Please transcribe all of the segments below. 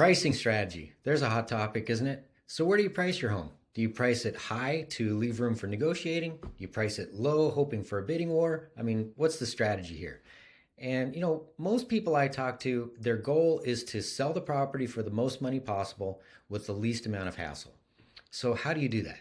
Pricing strategy. There's a hot topic, isn't it? So where do you price your home? Do you price it high to leave room for negotiating? Do you price it low, hoping for a bidding war? I mean, what's the strategy here? And most people I talk to, their goal is to sell the property for the most money possible with the least amount of hassle. So how do you do that?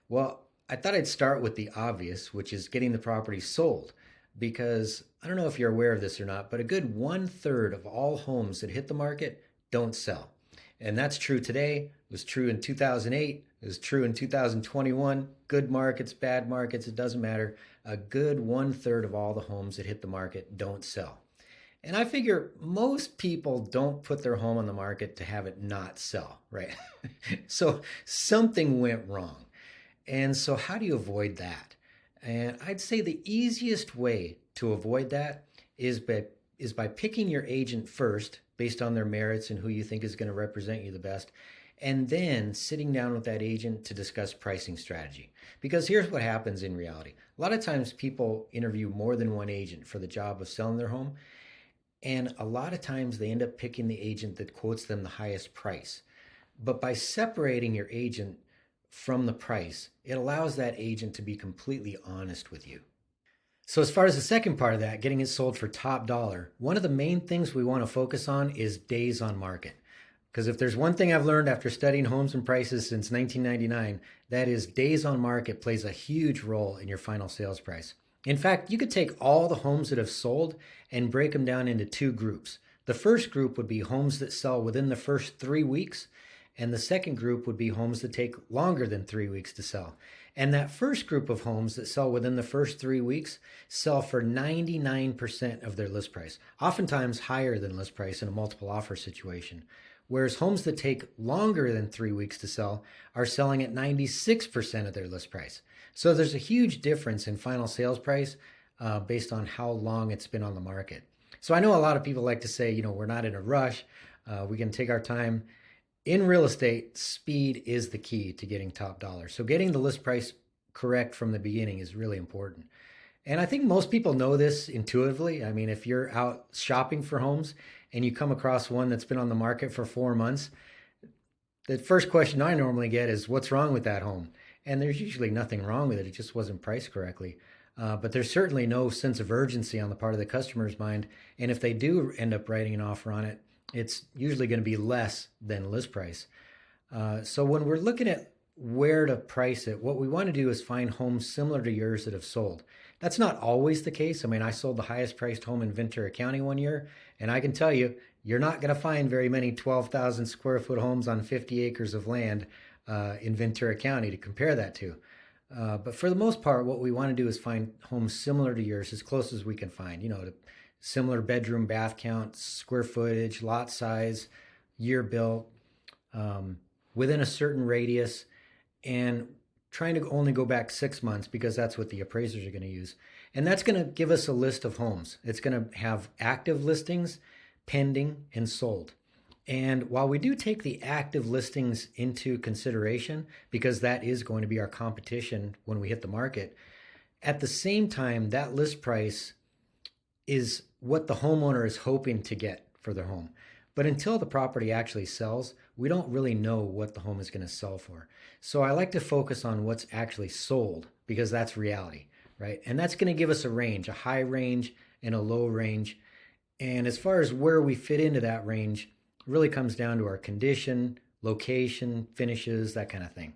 Well, I thought I'd start with the obvious, which is getting the property sold. Because I don't know if you're aware of this or not, but a good 1/3 of all homes that hit the market don't sell. And that's true today. It was true in 2008. It was true in 2021. Good markets, bad markets, it doesn't matter. A good 1/3 of all the homes that hit the market don't sell. And I figure most people don't put their home on the market to have it not sell, right? So something went wrong. And so how do you avoid that? And I'd say the easiest way to avoid that is by picking your agent first based on their merits and who you think is going to represent you the best, and then sitting down with that agent to discuss pricing strategy. Because here's what happens in reality. A lot of times people interview more than one agent for the job of selling their home, and a lot of times they end up picking the agent that quotes them the highest price. But by separating your agent from the price, it allows that agent to be completely honest with you. So as far as the second part of that, getting it sold for top dollar, one of the main things we want to focus on is days on market. Because if there's one thing I've learned after studying homes and prices since 1999, that is days on market plays a huge role in your final sales price. In fact, you could take all the homes that have sold and break them down into two groups. The first group would be homes that sell within the first 3 weeks, and the second group would be homes that take longer than 3 weeks to sell. And that first group of homes that sell within the first 3 weeks sell for 99% of their list price, oftentimes higher than list price in a multiple offer situation. Whereas homes that take longer than 3 weeks to sell are selling at 96% of their list price. So there's a huge difference in final sales price based on how long it's been on the market. So I know a lot of people like to say, we're not in a rush. We can take our time. In real estate, speed is the key to getting top dollar. So getting the list price correct from the beginning is really important. And I think most people know this intuitively. I mean, if you're out shopping for homes and you come across one that's been on the market for 4 months, the first question I normally get is, what's wrong with that home? And there's usually nothing wrong with it. It just wasn't priced correctly. But there's certainly no sense of urgency on the part of the customer's mind. And if they do end up writing an offer on it, it's usually going to be less than list price. So when we're looking at where to price it, what we want to do is find homes similar to yours that have sold. That's not always the case. I mean, I sold the highest priced home in Ventura County one year, and I can tell you, you're not going to find very many 12,000 square foot homes on 50 acres of land in Ventura County to compare that to. But for the most part, what we want to do is find homes similar to yours as close as we can find, to similar bedroom, bath count, square footage, lot size, year built, within a certain radius, and trying to only go back 6 months because that's what the appraisers are going to use. And that's going to give us a list of homes. It's going to have active listings, pending, and sold. And while we do take the active listings into consideration, because that is going to be our competition when we hit the market, at the same time, that list price is what the homeowner is hoping to get for their home. But until the property actually sells, we don't really know what the home is going to sell for. So I like to focus on what's actually sold because that's reality, right? And that's going to give us a range, a high range and a low range. And as far as where we fit into that range, it really comes down to our condition, location, finishes, that kind of thing.